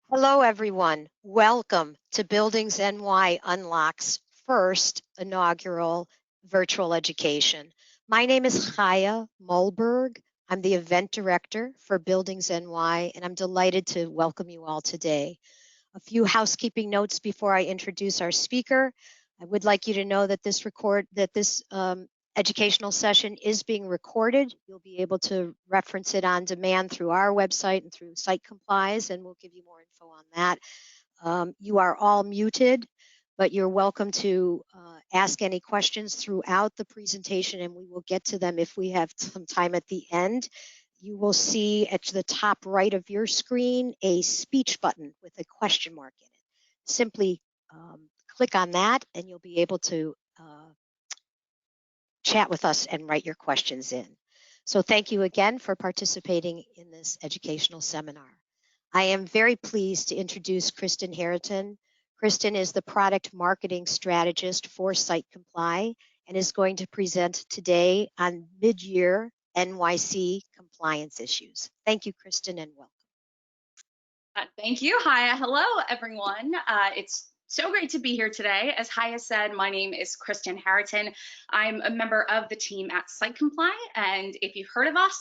Hello, everyone. Welcome to BuildingsNY Unlock's first inaugural virtual education. My name is Chaya Mulberg. I'm the event director for BuildingsNY, and I'm delighted to welcome you all today. A few housekeeping notes before I introduce our speaker. I would like you to know that this educational session is being recorded. You'll be able to reference it on demand through our website and through SiteCompli, and we'll give you more info on that. You are all muted, but you're welcome to ask any questions throughout the presentation, and we will get to them if we have some time at the end. You will see at the top right of your screen a speech button with a question mark in it. Simply click on that and you'll be able to chat with us and write your questions in. So thank you again for participating in this educational seminar. I am very pleased to introduce Kristen Hariton. Kristen is the product marketing strategist for SiteCompli and is going to present today on mid-year NYC compliance issues. Thank you, Kristen, and welcome. Thank you, Haya. Hello, everyone. It's so great to be here today. As Haya said, my name is Kristen Hariton. I'm a member of the team at SiteCompli, and if you've heard of us,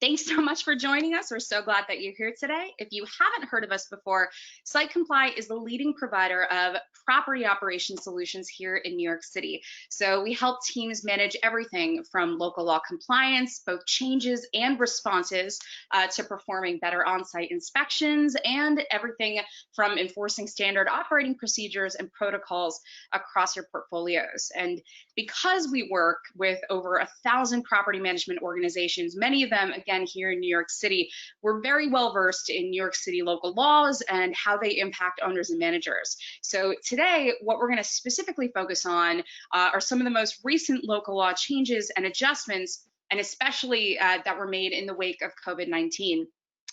thanks so much for joining us. We're so glad that you're here today. If you haven't heard of us before, SiteCompli is the leading provider of property operation solutions here in New York City. So we help teams manage everything from local law compliance, both changes and responses, to performing better on-site inspections, and everything from enforcing standard operating procedures and protocols across your portfolios. And because we work with over 1,000 property management organizations, many of them, again, here in New York City, we're very well versed in New York City local laws and how they impact owners and managers. So today, what we're going to specifically focus on are some of the most recent local law changes and adjustments, and especially that were made in the wake of COVID-19.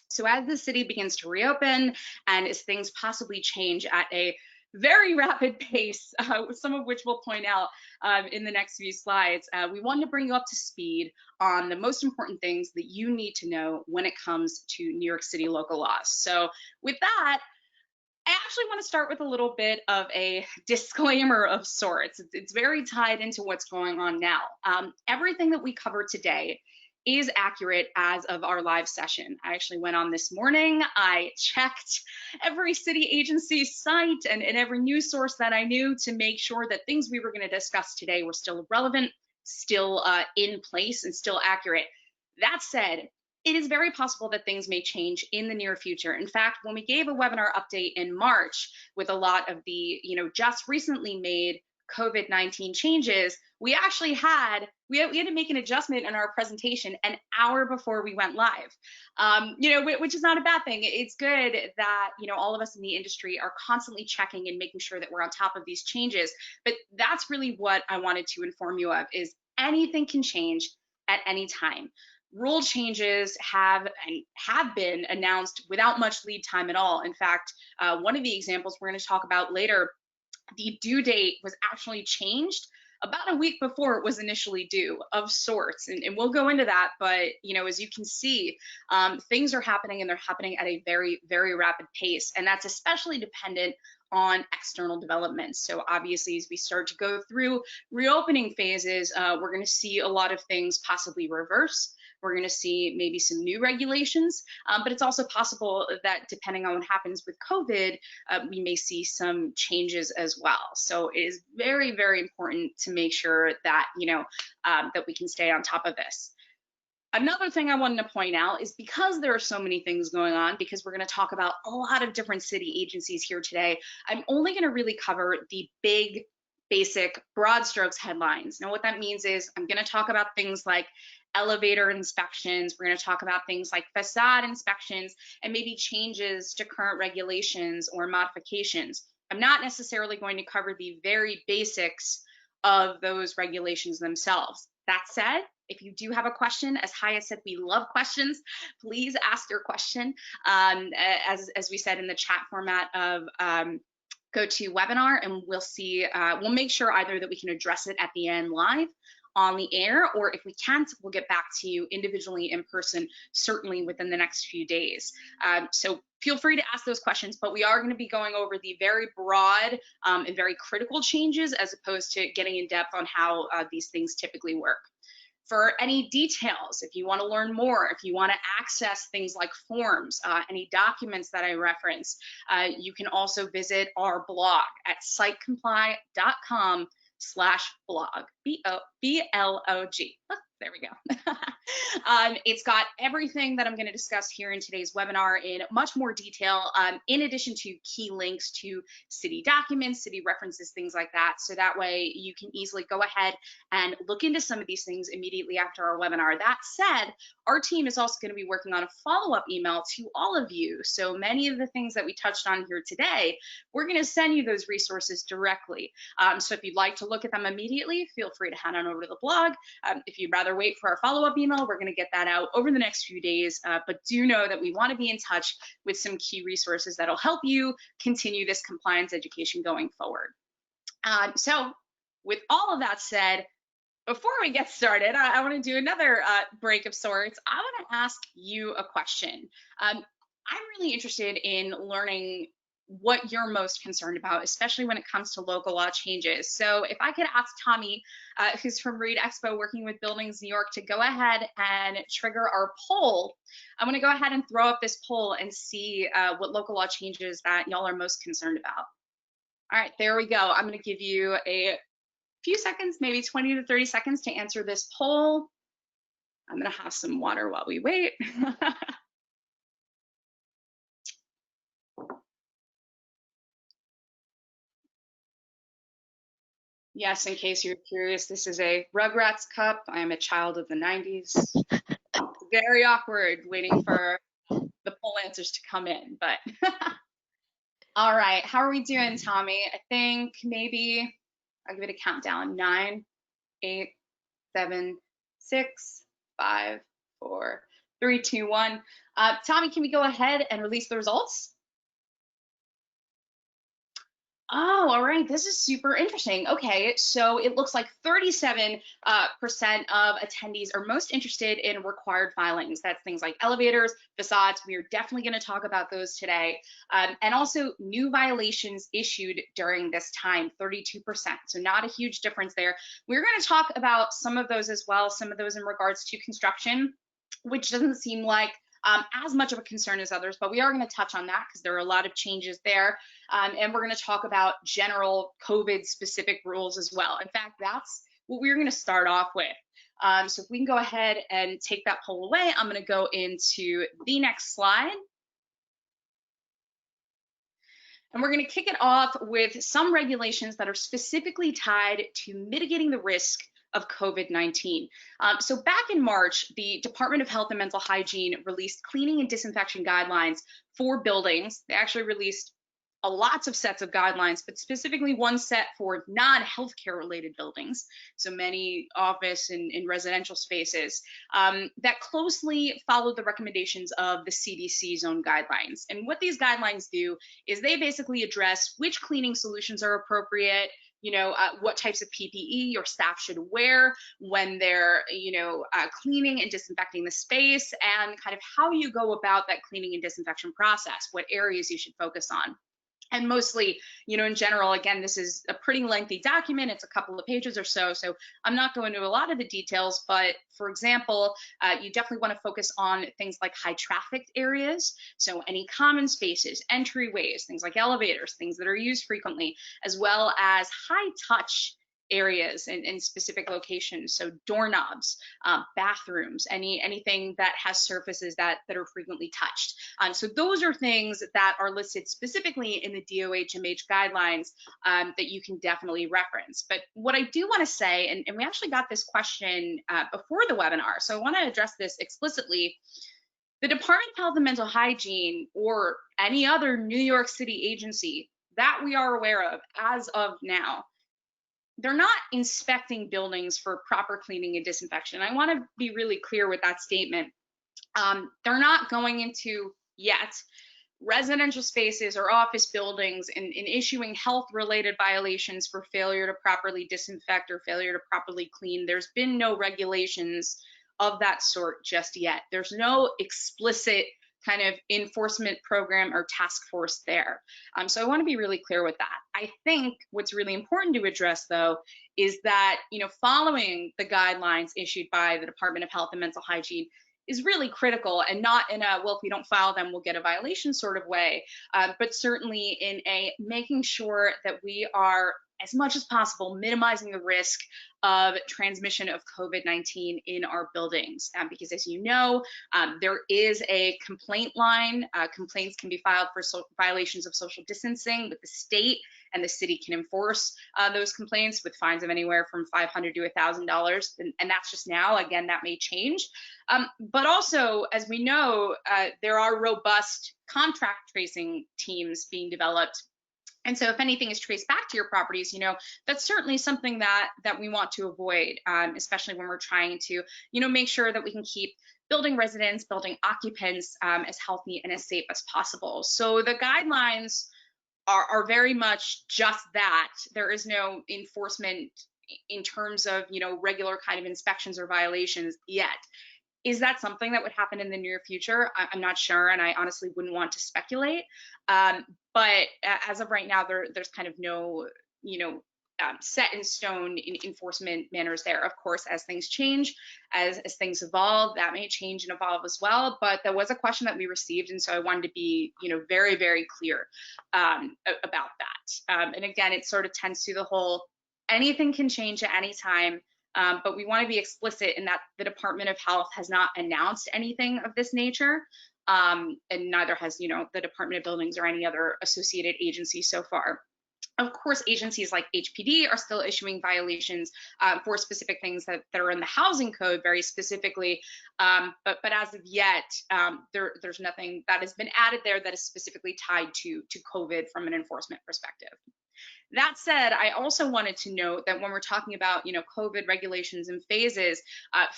So as the city begins to reopen and as things possibly change at a very rapid pace, some of which we'll point out in the next few slides, we wanted to bring you up to speed on the most important things that you need to know when it comes to New York City local laws. So with that, I actually want to start with a little bit of a disclaimer of sorts. It's very tied into what's going on now. Everything that we cover today is accurate as of our live session. I actually went on this morning. I checked every city agency site and every news source that I knew to make sure that things we were going to discuss today were still relevant, still in place, and still accurate. That said, it is very possible that things may change in the near future. In fact, when we gave a webinar update in March with a lot of the, just recently made COVID-19 changes, we actually had to make an adjustment in our presentation an hour before we went live, which is not a bad thing. It's good that, all of us in the industry are constantly checking and making sure that we're on top of these changes. But that's really what I wanted to inform you of, is anything can change at any time. Rule changes have been announced without much lead time at all. In fact, one of the examples we're going to talk about later, the due date was actually changed about a week before it was initially due, of sorts, and we'll go into that. But as you can see, things are happening, and they're happening at a very, very rapid pace, and that's especially dependent on external developments. So obviously, as we start to go through reopening phases, we're going to see a lot of things possibly reverse. We're going to see maybe some new regulations, but it's also possible that depending on what happens with COVID, we may see some changes as well. So it is very, very important to make sure that, that we can stay on top of this. Another thing I wanted to point out is, because there are so many things going on, because we're going to talk about a lot of different city agencies here today, I'm only going to really cover the big, basic, broad strokes headlines. Now, what that means is I'm going to talk about things like elevator inspections. We're going to talk about things like facade inspections and maybe changes to current regulations or modifications. I'm not necessarily going to cover the very basics of those regulations themselves. That said, if you do have a question, as Haya said, we love questions. Please ask your question. As we said in the chat format of GoToWebinar, and we'll see. We'll make sure either that we can address it at the end live, on the air, or if we can't, we'll get back to you individually in person, certainly within the next few days. So feel free to ask those questions, but we are going to be going over the very broad and very critical changes as opposed to getting in depth on how these things typically work. For any details, if you want to learn more, if you want to access things like forms, any documents that I reference, you can also visit our blog at sitecompli.com/blog, B-L-O-G. Oh, there we go. It's got everything that I'm going to discuss here in today's webinar in much more detail, in addition to key links to city documents, city references, things like that. So that way you can easily go ahead and look into some of these things immediately after our webinar. That said, our team is also going to be working on a follow-up email to all of you. So many of the things that we touched on here today, we're going to send you those resources directly. So if you'd like to look at them immediately, feel free to head on over to the blog. If you'd rather wait for our follow-up email, we're going to get that out over the next few days, but do know that we want to be in touch with some key resources that'll help you continue this compliance education going forward. So with all of that said, before we get started, I want to do another break of sorts. I want to ask you a question. I'm really interested in learning what you're most concerned about, especially when it comes to local law changes. So if I could ask Tommy, who's from Reed Expo working with BuildingsNY, to go ahead and trigger our poll. I'm going to go ahead and throw up this poll and see what local law changes that y'all are most concerned about. All right, there we go. I'm going to give you a few seconds, maybe 20 to 30 seconds to answer this poll. I'm going to have some water while we wait. Yes, in case you're curious, this is a Rugrats cup. I am a child of the 90s. Very awkward waiting for the poll answers to come in, but all right, how are we doing, Tommy? I think maybe I'll give it a countdown. 9, 8, 7, 6, 5, 4, 3, 2, 1. Tommy, can we go ahead and release the results? Oh, all right. This is super interesting. Okay, so it looks like 37% of attendees are most interested in required filings. That's things like elevators, facades. We are definitely going to talk about those today. And also new violations issued during this time, 32%. So not a huge difference there. We're going to talk about some of those as well, some of those in regards to construction, which doesn't seem like as much of a concern as others, but we are going to touch on that because there are a lot of changes there. And we're going to talk about general COVID specific rules as well. In fact, that's what we're going to start off with. So if we can go ahead and take that poll away, I'm going to go into the next slide. And we're going to kick it off with some regulations that are specifically tied to mitigating the risk of COVID-19. So back in March, the Department of Health and Mental Hygiene released cleaning and disinfection guidelines for buildings. They actually released lots of sets of guidelines, but specifically one set for non-healthcare related buildings, so many office and residential spaces, that closely followed the recommendations of the CDC zone guidelines. And what these guidelines do is they basically address which cleaning solutions are appropriate, what types of PPE your staff should wear when they're, cleaning and disinfecting the space, and kind of how you go about that cleaning and disinfection process, what areas you should focus on. And mostly, in general, again, this is a pretty lengthy document. It's a couple of pages or so I'm not going into a lot of the details, but for example, you definitely want to focus on things like high trafficked areas. So any common spaces, entryways, things like elevators, things that are used frequently, as well as high touch areas in specific locations. So doorknobs, bathrooms, anything that has surfaces that are frequently touched. So those are things that are listed specifically in the DOHMH guidelines that you can definitely reference. But what I do want to say, and we actually got this question before the webinar, so I want to address this explicitly. The Department of Health and Mental Hygiene, or any other New York City agency that we are aware of as of now, they're not inspecting buildings for proper cleaning and disinfection. I want to be really clear with that statement. They're not going into yet residential spaces or office buildings in issuing health related violations for failure to properly disinfect or failure to properly clean. There's been no regulations of that sort just yet. There's no explicit kind of enforcement program or task force there. So I want to be really clear with that. I think what's really important to address, though, is that, following the guidelines issued by the Department of Health and Mental Hygiene is really critical, and not in a, well, if we don't file them, we'll get a violation sort of way, but certainly in a making sure that we are, as much as possible, minimizing the risk of transmission of COVID-19 in our buildings. Because as you know, there is a complaint line. Complaints can be filed for violations of social distancing with the state, and the city can enforce those complaints with fines of anywhere from $500 to $1,000. And that's just now. Again, that may change. But also, as we know, there are robust contract tracing teams being developed. And so if anything is traced back to your properties, that's certainly something that we want to avoid, especially when we're trying to, make sure that we can keep building residents, building occupants as healthy and as safe as possible. So the guidelines are very much just that. There is no enforcement in terms of, regular kind of inspections or violations yet. Is that something that would happen in the near future? I'm not sure, and I honestly wouldn't want to speculate. But as of right now, there's kind of no, set in stone enforcement manners there. Of course, as things change, as things evolve, that may change and evolve as well. But there was a question that we received, and so I wanted to be, very, very clear about that. And again, it sort of tends to the whole, anything can change at any time. But we want to be explicit in that the Department of Health has not announced anything of this nature, and neither has, the Department of Buildings or any other associated agency so far. Of course, agencies like HPD are still issuing violations for specific things that are in the housing code very specifically, but as of yet, there's nothing that has been added there that is specifically tied to COVID from an enforcement perspective. That said, I also wanted to note that when we're talking about, COVID regulations and phases,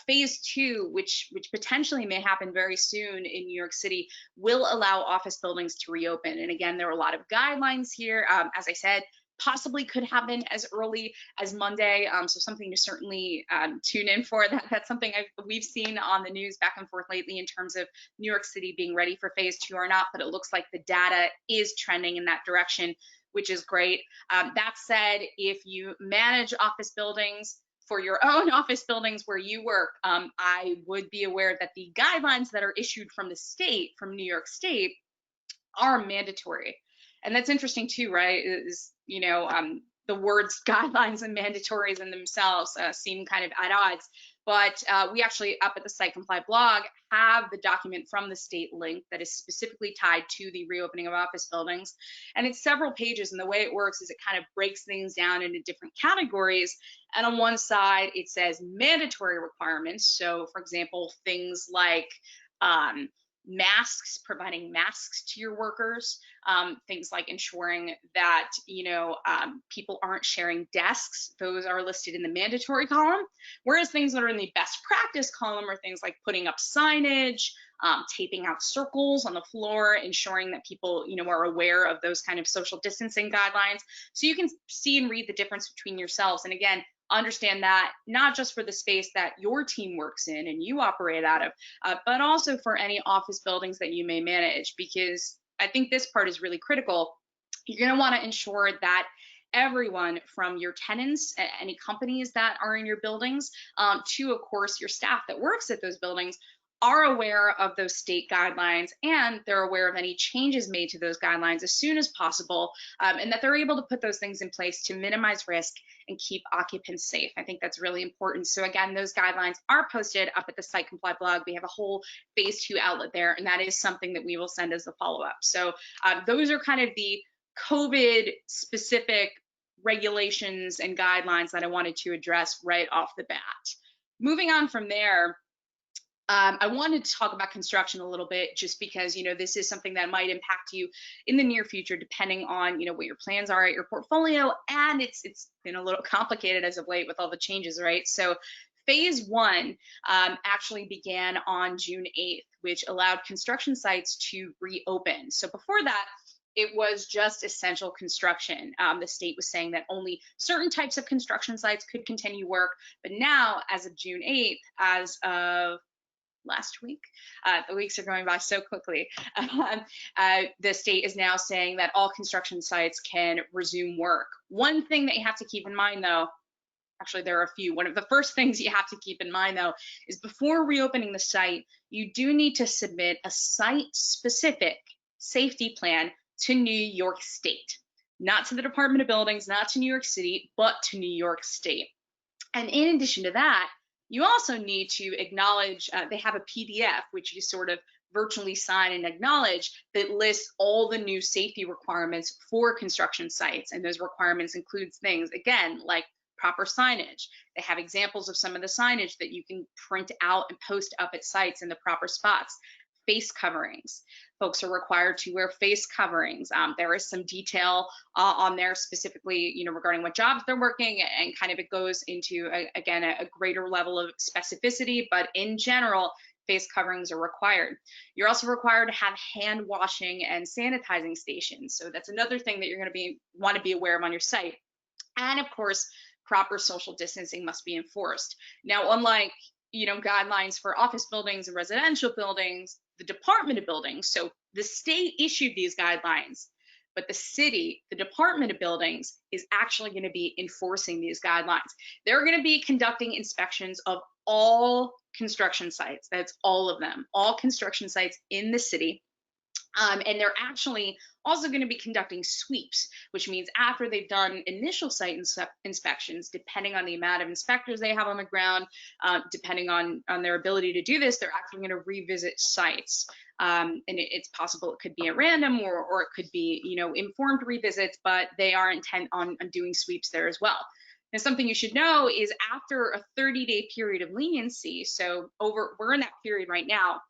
phase 2, which potentially may happen very soon in New York City, will allow office buildings to reopen. And again, there are a lot of guidelines here. As I said, possibly could happen as early as Monday. So something to certainly tune in for. That's something we've seen on the news back and forth lately in terms of New York City being ready for phase 2 or not, but it looks like the data is trending in that direction, which is great. That said, if you manage office buildings for your own office buildings where you work, I would be aware that the guidelines that are issued from the state, from New York State, are mandatory. And that's interesting too, right? The words guidelines and mandatories in themselves seem kind of at odds. But we actually, up at the SiteCompli blog, have the document from the state link that is specifically tied to the reopening of office buildings. And it's several pages, and the way it works is it kind of breaks things down into different categories. And on one side, it says mandatory requirements. So, for example, things like masks, providing masks to your workers, things like ensuring that, people aren't sharing desks. Those are listed in the mandatory column, whereas things that are in the best practice column are things like putting up signage, taping out circles on the floor, ensuring that people, are aware of those kind of social distancing guidelines. So you can see and read the difference between yourselves. And again, understand that not just for the space that your team works in and you operate out of, but also for any office buildings that you may manage, because I think this part is really critical. You're going to want to ensure that everyone from your tenants, any companies that are in your buildings, to, of course, your staff that works at those buildings, are aware of those state guidelines, and they're aware of any changes made to those guidelines as soon as possible, and that they're able to put those things in place to minimize risk and keep occupants safe. I think that's really important. So again, those guidelines are posted up at the SiteCompli blog. We have a whole phase 2 outlet there, and that is something that we will send as a follow-up. So those are kind of the COVID specific regulations and guidelines that I wanted to address right off the bat. Moving on from there, I wanted to talk about construction a little bit, just because, this is something that might impact you in the near future, depending on, what your plans are at your portfolio. And it's been a little complicated as of late with all the changes, right? So Phase one actually began on June 8th, which allowed construction sites to reopen. So before that, it was just essential construction. The state was saying that only certain types of construction sites could continue work. But now, as of June 8th, as of last week, the weeks are going by so quickly, the state is now saying that all construction sites can resume work. One thing that you have to keep in mind, though, actually there are a few. One of the first things you have to keep in mind, though, is before reopening the site, you do need to submit a site-specific safety plan to New York State, not to the Department of Buildings, not to New York City, but to New York State. And in addition to that, you also need to acknowledge, they have a PDF, which you sort of virtually sign and acknowledge, that lists all the new safety requirements for construction sites. And those requirements includes things, again, like proper signage. They have examples of some of the signage that you can print out and post up at sites in the proper spots. Face coverings. Folks are required to wear face coverings. There is some detail on there specifically, regarding what jobs they're working, and kind of it goes into, again, a greater level of specificity, but in general, face coverings are required. You're also required to have hand washing and sanitizing stations. So that's another thing that you're going to want to be aware of on your site. And of course, proper social distancing must be enforced. Now, unlike guidelines for office buildings and residential buildings, the Department of Buildings, so the state issued these guidelines, but the city, the Department of Buildings, is actually going to be enforcing these guidelines. They're going to be conducting inspections of all construction sites. That's all of them, all construction sites in the city. And they're actually also going to be conducting sweeps, which means after they've done initial site inspections, depending on the amount of inspectors they have on the ground, depending on their ability to do this, they're actually going to revisit sites. And it's possible it could be at random, or it could be, informed revisits, but they are intent on doing sweeps there as well. And something you should know is after a 30-day period of leniency, so we're in that period right now,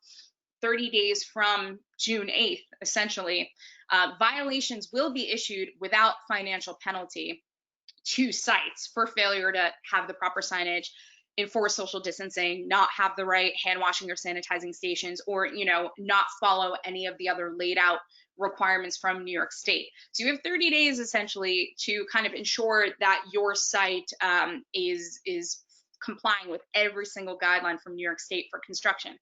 30 days from June 8th, essentially, violations will be issued without financial penalty to sites for failure to have the proper signage, enforce social distancing, not have the right hand washing or sanitizing stations, or not follow any of the other laid out requirements from New York State. So you have 30 days essentially to kind of ensure that your site is complying with every single guideline from New York State for construction.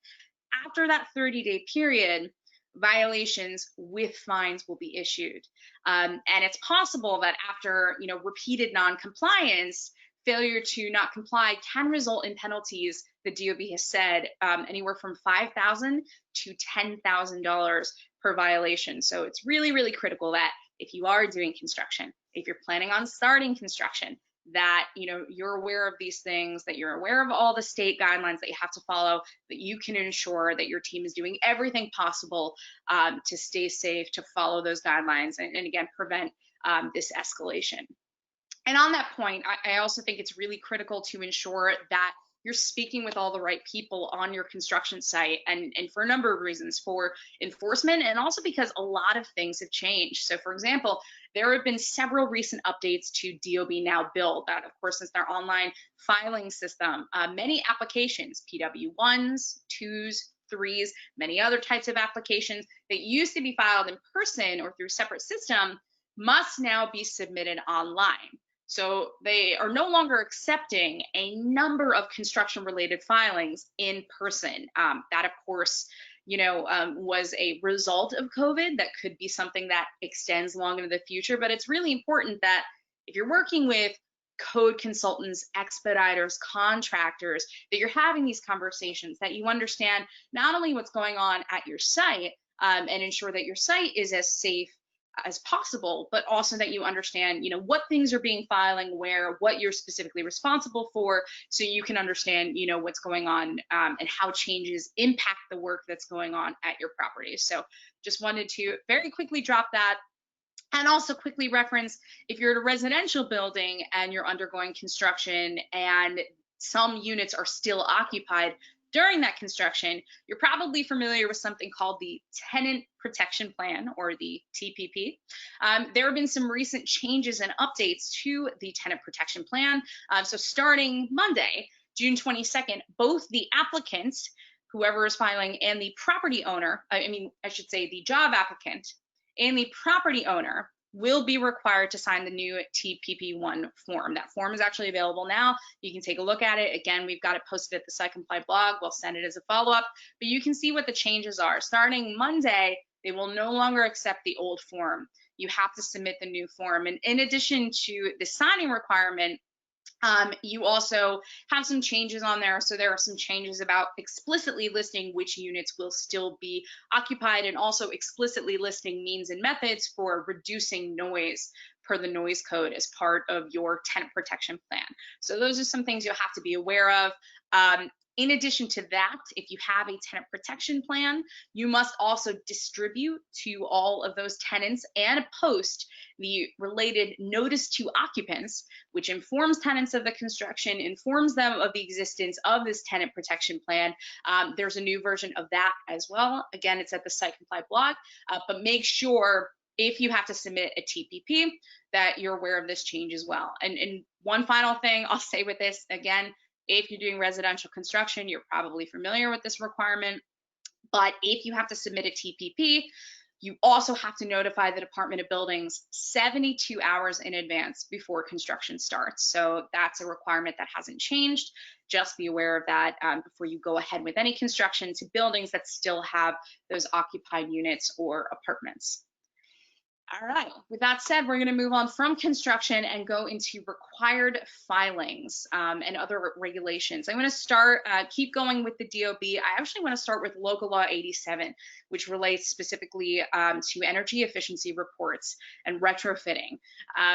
After that 30-day period, violations with fines will be issued. And it's possible that after repeated non-compliance, failure to not comply can result in penalties, the DOB has said, anywhere from $5,000 to $10,000 per violation. So it's really, really critical that if you are doing construction, if you're planning on starting construction, that you're aware of these things, that you're aware of all the state guidelines that you have to follow, that you can ensure that your team is doing everything possible to stay safe, to follow those guidelines, and again, prevent this escalation. And on that point, I also think it's really critical to ensure that you're speaking with all the right people on your construction site, and for a number of reasons, for enforcement, and also because a lot of things have changed. So for example, there have been several recent updates to DOB Now Build. That, of course, is their online filing system. Many applications, PW1s, 2s, 3s, many other types of applications that used to be filed in person or through a separate system must now be submitted online. So they are no longer accepting a number of construction-related filings in person. That, of course, was a result of COVID. That could be something that extends long into the future, but it's really important that if you're working with code consultants, expediters, contractors, that you're having these conversations, that you understand not only what's going on at your site and ensure that your site is as safe as possible, but also that you understand, what things are being filing where, what you're specifically responsible for, so you can understand, what's going on and how changes impact the work that's going on at your property. So just wanted to very quickly drop that. And also quickly reference, if you're at a residential building and you're undergoing construction and some units are still occupied during that construction, you're probably familiar with something called the Tenant Protection Plan, or the TPP. There have been some recent changes and updates to the Tenant Protection Plan. So starting Monday, June 22nd, both the applicant, whoever is filing, and the property owner, I should say the job applicant and the property owner will be required to sign the new TPP1 form. That form is actually available now. You can take a look at it. Again, we've got it posted at the SiteCompli blog. We'll send it as a follow-up, but you can see what the changes are. Starting Monday, they will no longer accept the old form. You have to submit the new form. And in addition to the signing requirement, you also have some changes on there. So there are some changes about explicitly listing which units will still be occupied, and also explicitly listing means and methods for reducing noise per the noise code as part of your tenant protection plan. So those are some things you'll have to be aware of. In addition to that, if you have a tenant protection plan, you must also distribute to all of those tenants and post the related notice to occupants, which informs tenants of the construction, informs them of the existence of this tenant protection plan. There's a new version of that as well. Again, it's at the SiteCompli blog, but make sure if you have to submit a TPP that you're aware of this change as well. And one final thing I'll say with this, again, if you're doing residential construction, you're probably familiar with this requirement, but if you have to submit a TPP, you also have to notify the Department of Buildings 72 hours in advance before construction starts. So that's a requirement that hasn't changed. Just be aware of that before you go ahead with any construction to buildings that still have those occupied units or apartments. All right, with that said, we're going to move on from construction and go into required filings and other regulations. I'm going to start, keep going with the DOB. I actually want to start with Local Law 87, which relates specifically to energy efficiency reports and retrofitting.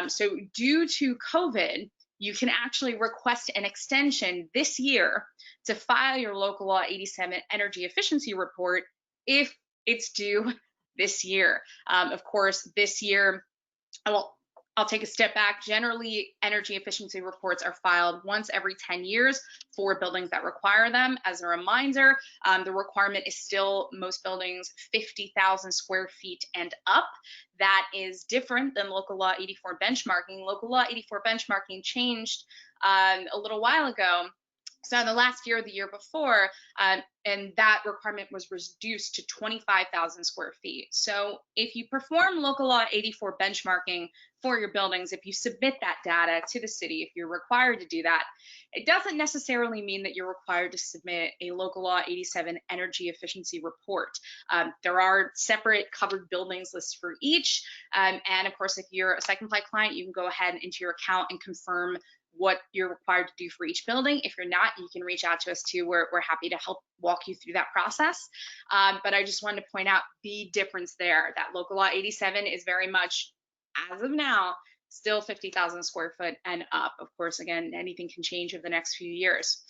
So due to COVID, you can actually request an extension this year to file your Local Law 87 energy efficiency report if it's due this year. Of course, this year, I'll take a step back. Generally, energy efficiency reports are filed once every 10 years for buildings that require them. As a reminder, the requirement is still most buildings 50,000 square feet and up. That is different than Local Law 84 benchmarking. Local Law 84 benchmarking changed a little while ago. So in the last year or the year before, and that requirement was reduced to 25,000 square feet. So if you perform Local Law 84 benchmarking for your buildings, if you submit that data to the city, if you're required to do that, it doesn't necessarily mean that you're required to submit a Local Law 87 energy efficiency report. There are separate covered buildings lists for each. And of course, if you're a SiteCompli client, you can go ahead into your account and confirm what you're required to do for each building. If you're not, you can reach out to us too. We're happy to help walk you through that process. But I just wanted to point out the difference there, that Local Law 87 is very much, as of now, still 50,000 square foot and up. Of course, again, anything can change over the next few years.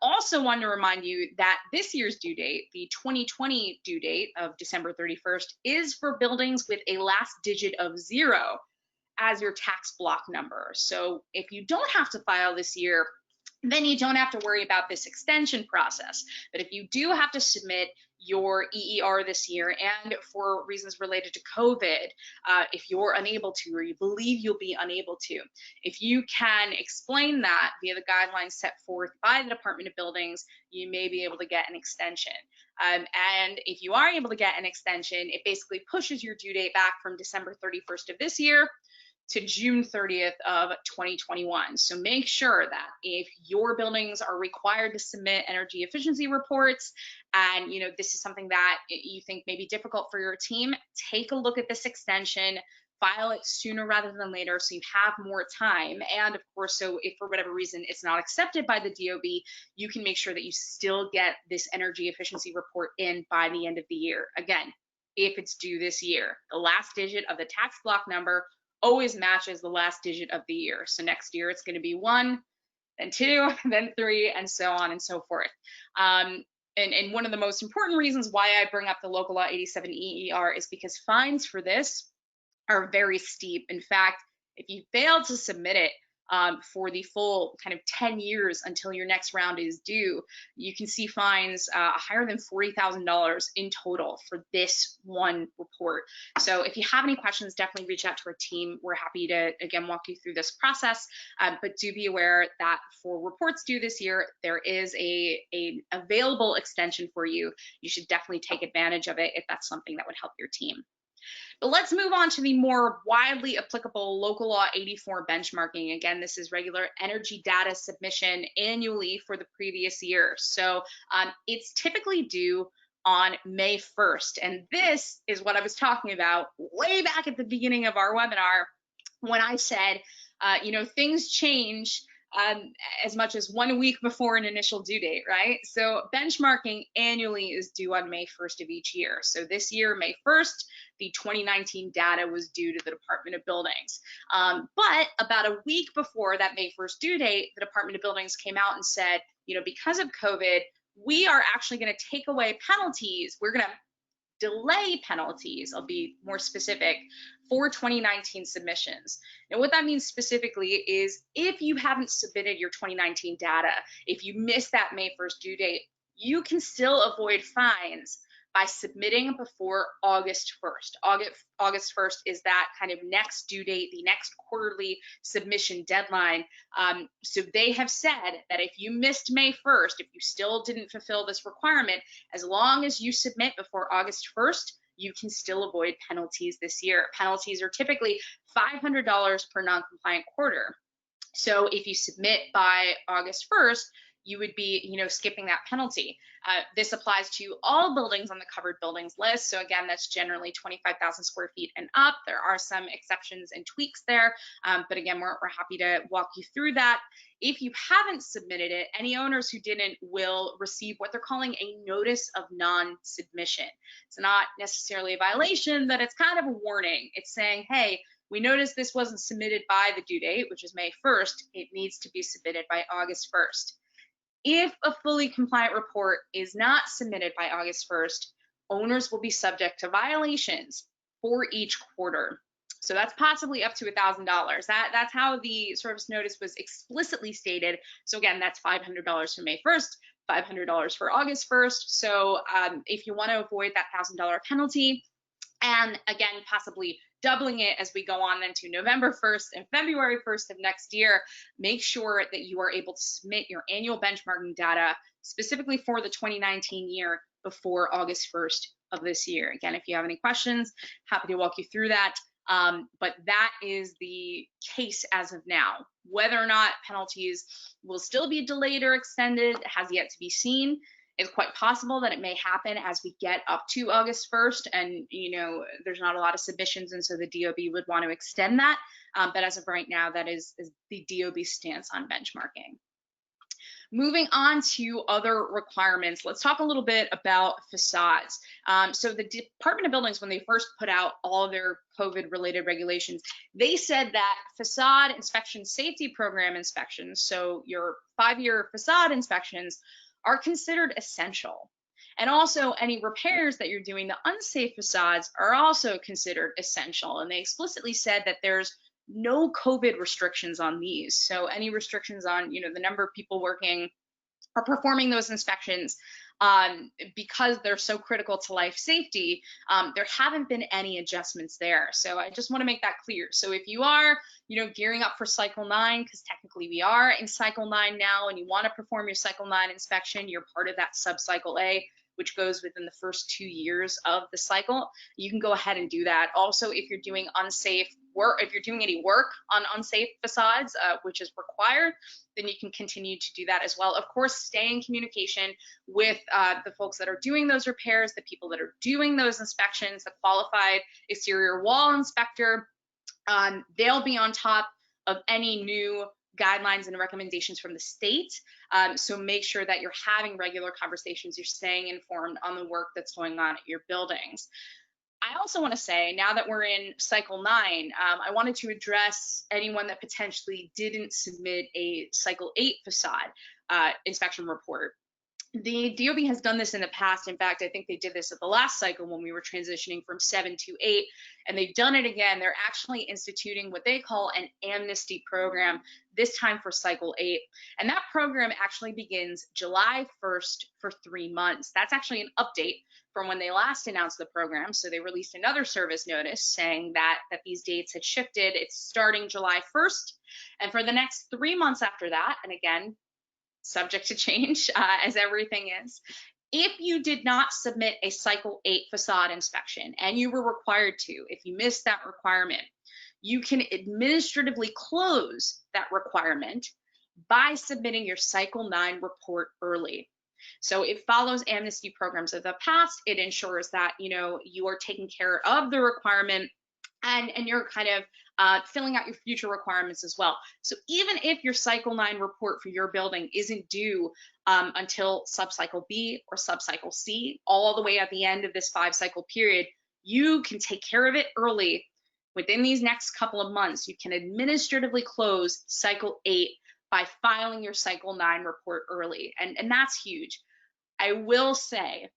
Also wanted to remind you that this year's due date, the 2020 due date of December 31st, is for buildings with a last digit of 0 as your tax block number. So if you don't have to file this year, then you don't have to worry about this extension process. But if you do have to submit your EER this year, and for reasons related to COVID, if you're unable to, or you believe you'll be unable to, if you can explain that via the guidelines set forth by the Department of Buildings, you may be able to get an extension. And if you are able to get an extension, it basically pushes your due date back from December 31st of this year to June 30th of 2021. So make sure that if your buildings are required to submit energy efficiency reports, and this is something that you think may be difficult for your team, take a look at this extension, file it sooner rather than later so you have more time. And of course, so if for whatever reason it's not accepted by the DOB, you can make sure that you still get this energy efficiency report in by the end of the year. Again, if it's due this year, the last digit of the tax block number always matches the last digit of the year. So next year it's going to be 1, then 2, then 3, and so on and so forth. And one of the most important reasons why I bring up the Local Law 87 EER is because fines for this are very steep. In fact, if you fail to submit it, for the full kind of 10 years until your next round is due, you can see fines higher than $40,000 in total for this one report. So if you have any questions, definitely reach out to our team. We're happy to, again, walk you through this process, but do be aware that for reports due this year, there is a available extension for you. You should definitely take advantage of it if that's something that would help your team. But let's move on to the more widely applicable Local Law 84 benchmarking. Again, this is regular energy data submission annually for the previous year. So it's typically due on May 1st. And this is what I was talking about way back at the beginning of our webinar when I said, things change as much as 1 week before an initial due date, right? So benchmarking annually is due on May 1st of each year. So this year, May 1st, the 2019 data was due to the Department of Buildings. But about a week before that May 1st due date, the Department of Buildings came out and said, because of COVID, we are actually going to take away penalties. We're going to delay penalties, I'll be more specific, for 2019 submissions. And what that means specifically is if you haven't submitted your 2019 data, if you miss that May 1st due date, you can still avoid fines by submitting before August 1st. August 1st is that kind of next due date, the next quarterly submission deadline. So they have said that if you missed May 1st, if you still didn't fulfill this requirement, as long as you submit before August 1st, you can still avoid penalties this year. Penalties are typically $500 per non-compliant quarter. So if you submit by August 1st, you would be, skipping that penalty. This applies to all buildings on the covered buildings list. So again, that's generally 25,000 square feet and up. There are some exceptions and tweaks there, but again, we're happy to walk you through that. If you haven't submitted it, any owners who didn't will receive what they're calling a notice of non-submission. It's not necessarily a violation, but it's kind of a warning. It's saying, hey, we noticed this wasn't submitted by the due date, which is May 1st. It needs to be submitted by August 1st. If a fully compliant report is not submitted by August 1st, owners will be subject to violations for each quarter. So that's possibly up to $1,000. That's how the service notice was explicitly stated. So again, that's $500 for May 1st, $500 for August 1st. So if you want to avoid that $1,000 penalty, and again, possibly doubling it as we go on into November 1st and February 1st of next year, make sure that you are able to submit your annual benchmarking data specifically for the 2019 year before August 1st of this year. Again, if you have any questions, happy to walk you through that. But that is the case as of now. Whether or not penalties will still be delayed or extended has yet to be seen. It's quite possible that it may happen as we get up to August 1st and, there's not a lot of submissions, and so the DOB would want to extend that. But as of right now, that is the DOB stance on benchmarking. Moving on to other requirements, let's talk a little bit about facades. So the Department of Buildings, when they first put out all of their COVID-related regulations, they said that facade inspection safety program inspections, so your 5-year facade inspections, are considered essential. And also any repairs that you're doing, the unsafe facades, are also considered essential. And they explicitly said that there's no COVID restrictions on these. So any restrictions on, the number of people working or performing those inspections, because they're so critical to life safety, there haven't been any adjustments there. So I just want to make that clear. So if you are, gearing up for cycle 9, because technically we are in cycle 9 now, and you want to perform your cycle 9 inspection, you're part of that sub-cycle A, which goes within the first 2 years of the cycle, you can go ahead and do that. Also, if you're doing unsafe work, if you're doing any work on unsafe facades, which is required, then you can continue to do that as well. Of course, stay in communication with the folks that are doing those repairs, the people that are doing those inspections, the qualified exterior wall inspector. They'll be on top of any new guidelines and recommendations from the state. So make sure that you're having regular conversations, you're staying informed on the work that's going on at your buildings. I also want to say, now that we're in cycle 9, I wanted to address anyone that potentially didn't submit a cycle 8 facade inspection report. The DOB has done this in the past. In fact, I think they did this at the last cycle when we were transitioning from 7 to 8, and they've done it again. They're actually instituting what they call an amnesty program, this time for cycle 8. And that program actually begins July 1st for 3 months. That's actually an update from when they last announced the program. So they released another service notice saying that these dates had shifted. It's starting July 1st. And for the next 3 months after that, and again, subject to change, as everything is. If you did not submit a cycle 8 facade inspection, and you were required to, if you missed that requirement, you can administratively close that requirement by submitting your cycle 9 report early. So it follows amnesty programs of the past. It ensures that you are taking care of the requirement, and you're kind of filling out your future requirements as well. So even if your cycle 9 report for your building isn't due until subcycle B or subcycle C, all the way at the end of this 5-cycle period, you can take care of it early. Within these next couple of months, you can administratively close cycle 8 by filing your cycle 9 report early. And that's huge. I will say,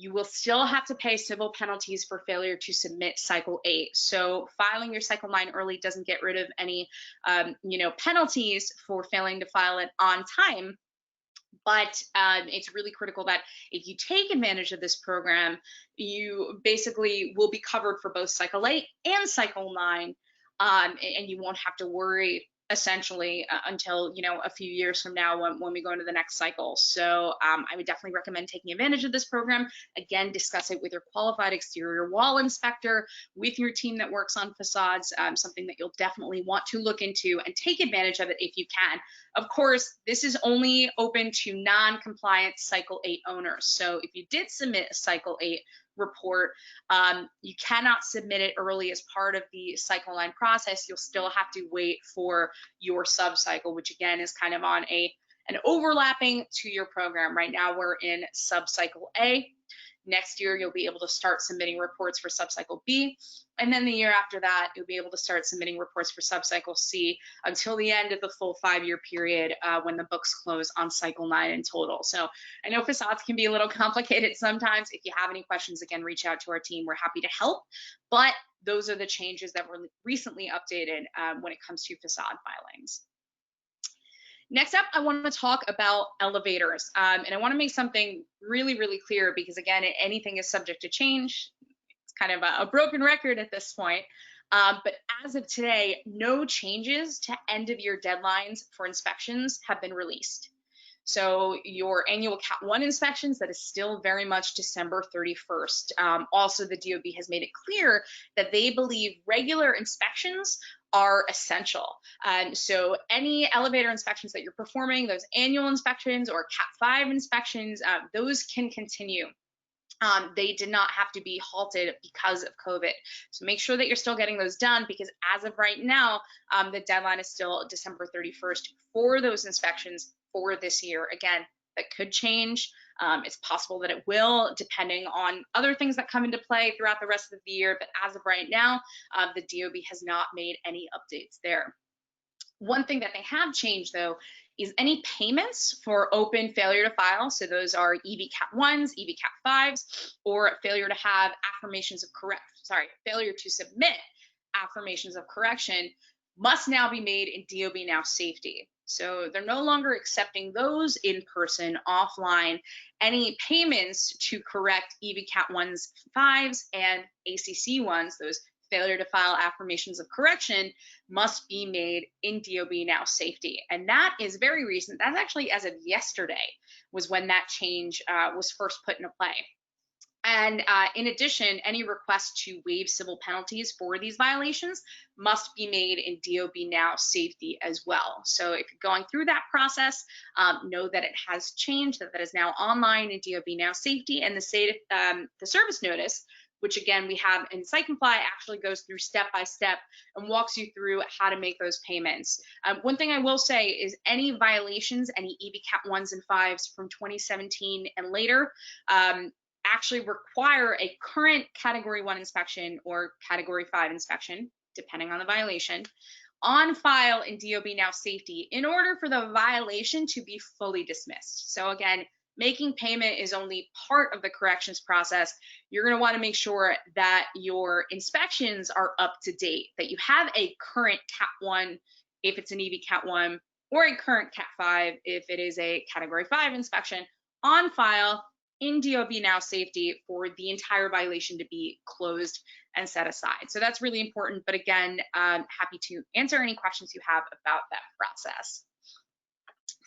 you will still have to pay civil penalties for failure to submit cycle 8. So filing your cycle 9 early doesn't get rid of any, penalties for failing to file it on time. But it's really critical that if you take advantage of this program, you basically will be covered for both cycle 8 and cycle 9, and you won't have to worry essentially until a few years from now when we go into the next cycle. So I would definitely recommend taking advantage of this program. Again, discuss it with your qualified exterior wall inspector, with your team that works on facades, something that you'll definitely want to look into, and take advantage of it if you can. Of course, this is only open to non-compliant cycle 8 owners. So if you did submit a cycle 8 report, you cannot submit it early as part of the cycle 9 process. You'll still have to wait for your sub-cycle, which again is kind of on an overlapping 2-year program. Right now we're in sub-cycle A. Next year, you'll be able to start submitting reports for subcycle B. And then the year after that, you'll be able to start submitting reports for subcycle C until the end of the full 5-year period when the books close on cycle 9 in total. So I know facades can be a little complicated sometimes. If you have any questions, again, reach out to our team. We're happy to help. But those are the changes that were recently updated when it comes to facade filings. Next up, I want to talk about elevators. And I want to make something really, really clear because, again, anything is subject to change. It's kind of a broken record at this point. But as of today, no changes to end of year deadlines for inspections have been released. So your annual Cat 1 inspections, that is still very much December 31st. Also, the DOB has made it clear that they believe regular inspections are essential. So any elevator inspections that you're performing, those annual inspections or Cat 5 inspections, those can continue. They did not have to be halted because of COVID. So make sure that you're still getting those done, because as of right now, the deadline is still December 31st for those inspections for this year. Again, that could change. It's possible that it will, depending on other things that come into play throughout the rest of the year. But as of right now, the DOB has not made any updates there. One thing that they have changed, though, is any payments for open failure to file. So those are EV Cat 1s, EV Cat 5s, or failure to have affirmations of failure to submit affirmations of correction must now be made in DOB Now Safety. So they're no longer accepting those in person, offline. Any payments to correct EV Cat 1s, 5s, and ACC 1s, those failure to file affirmations of correction, must be made in DOB Now Safety. And that is very recent. That's actually as of yesterday was when that change was first put into play. And in addition, any request to waive civil penalties for these violations must be made in DOB Now Safety as well. So if you're going through that process, know that it has changed, that is now online in DOB Now Safety, and the service notice, which again we have in SiteCompli, actually goes through step by step and walks you through how to make those payments. One thing I will say is any violations, any EV Cat 1s and 5s from 2017 and later, actually require a current Category 1 inspection or Category 5 inspection, depending on the violation, on file in DOB Now Safety in order for the violation to be fully dismissed. So again, making payment is only part of the corrections process. You're going to want to make sure that your inspections are up to date, that you have a current Cat 1 if it's an EV Cat 1, or a current Cat 5 if it is a Category 5 inspection on file in DOB Now Safety for the entire violation to be closed and set aside. So that's really important. But again, happy to answer any questions you have about that process.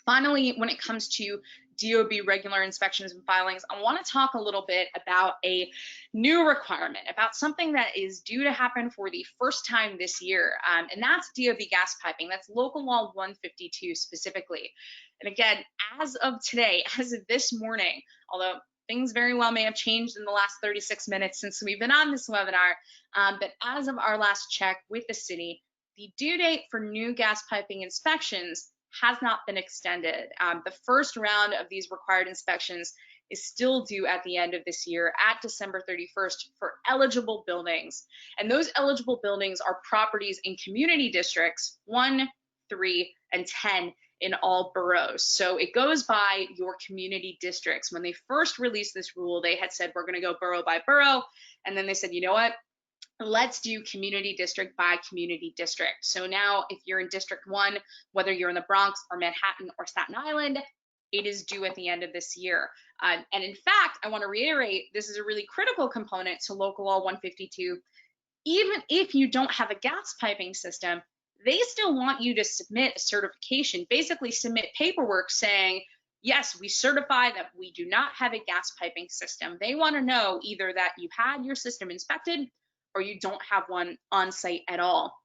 Finally, when it comes to DOB regular inspections and filings, I want to talk a little bit about a new requirement, about something that is due to happen for the first time this year, and that's DOB gas piping. That's Local Law 152 specifically. And again, as of today, as of this morning, although things very well may have changed in the last 36 minutes since we've been on this webinar, but as of our last check with the city, the due date for new gas piping inspections has not been extended. The first round of these required inspections is still due at the end of this year at December 31st for eligible buildings. And those eligible buildings are properties in community districts 1, 3, and 10 in all boroughs. So it goes by your community districts. When they first released this rule, they had said, we're going to go borough by borough. And then they said, you know what? Let's do community district by community district. So now if you're in District 1, whether you're in the Bronx or Manhattan or Staten Island, it is due at the end of this year. And in fact, I want to reiterate, this is a really critical component to Local Law 152. Even if you don't have a gas piping system, they still want you to submit a certification, basically submit paperwork saying, yes, we certify that we do not have a gas piping system. They want to know either that you had your system inspected or you don't have one on site at all.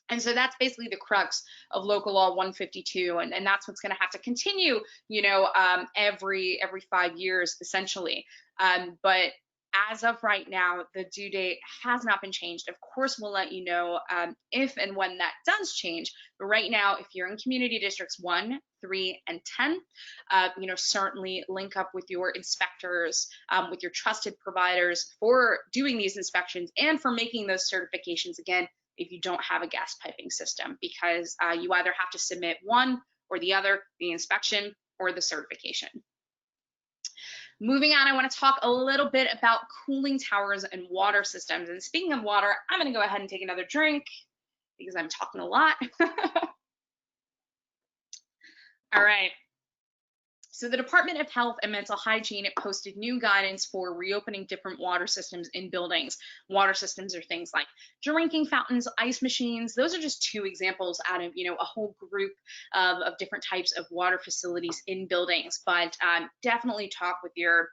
And so that's basically the crux of Local Law 152, and that's what's going to have to continue, you know, every 5 years essentially. But as of right now, the due date has not been changed. Of course, we'll let you know if and when that does change. But right now, if you're in community districts 1, 3, and 10, you know, certainly link up with your inspectors, with your trusted providers for doing these inspections and for making those certifications again if you don't have a gas piping system, because you either have to submit one or the other, the inspection or the certification. Moving on, I want to talk a little bit about cooling towers and water systems. And speaking of water, I'm going to go ahead and take another drink because I'm talking a lot. All right. So the Department of Health and Mental Hygiene posted new guidance for reopening different water systems in buildings. Water systems are things like drinking fountains, ice machines. Those are just two examples out of, you know, a whole group of different types of water facilities in buildings. But definitely talk with your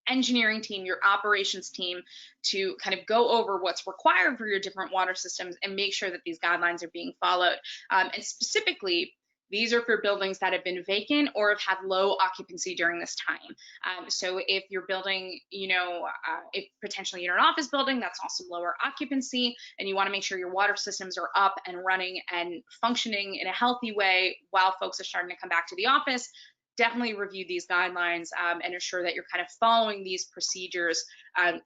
engineering team, your operations team, to kind of go over what's required for your different water systems and make sure that these guidelines are being followed. And specifically, these are for buildings that have been vacant or have had low occupancy during this time. So if you're building, you know, if potentially you're an office building, that's also lower occupancy, and you want to make sure your water systems are up and running and functioning in a healthy way while folks are starting to come back to the office, definitely review these guidelines and ensure that you're kind of following these procedures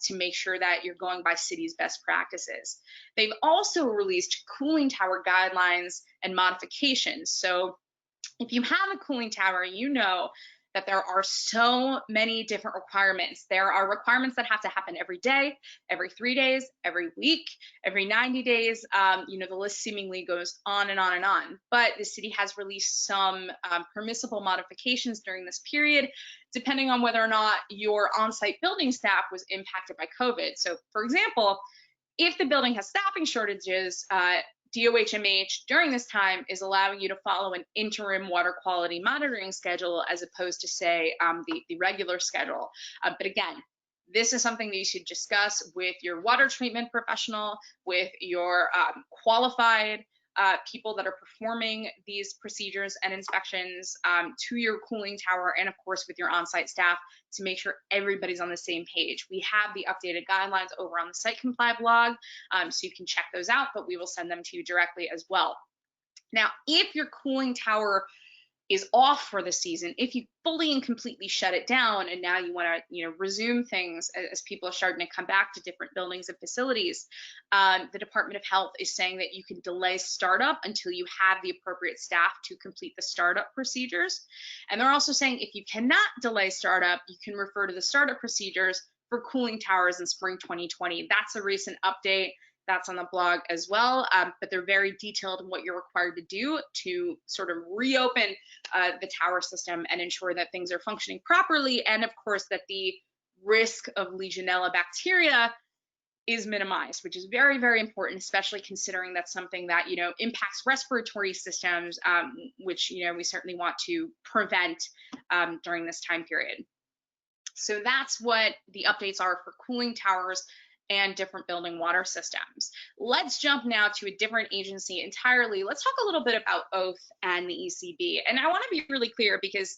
to make sure that you're going by city's best practices. They've also released cooling tower guidelines and modifications. So if you have a cooling tower, you know that there are so many different requirements. There are requirements that have to happen every day, every 3 days, every week, every 90 days. You know, the list seemingly goes on and on and on. But the city has released some permissible modifications during this period, depending on whether or not your on-site building staff was impacted by COVID. So, for example, if the building has staffing shortages, DOHMH during this time is allowing you to follow an interim water quality monitoring schedule as opposed to, say, the regular schedule. But again, this is something that you should discuss with your water treatment professional, with your qualified people that are performing these procedures and inspections to your cooling tower, and of course with your on-site staff, to make sure everybody's on the same page. We have the updated guidelines over on the SiteCompli blog, so you can check those out, but we will send them to you directly as well. Now, if your cooling tower is off for the season, if you fully and completely shut it down and now you want to resume things as people are starting to come back to different buildings and facilities, the Department of Health is saying that you can delay startup until you have the appropriate staff to complete the startup procedures. And they're also saying if you cannot delay startup, you can refer to the startup procedures for cooling towers in spring 2020. That's a recent update. That's on the blog as well, but they're very detailed in what you're required to do to sort of reopen the tower system and ensure that things are functioning properly, and of course that the risk of Legionella bacteria is minimized, which is very, very important, especially considering that's something that impacts respiratory systems, which we certainly want to prevent during this time period. So that's what the updates are for cooling towers and different building water systems. Let's jump now to a different agency entirely. Let's talk a little bit about OATH and the ECB. And I want to be really clear because,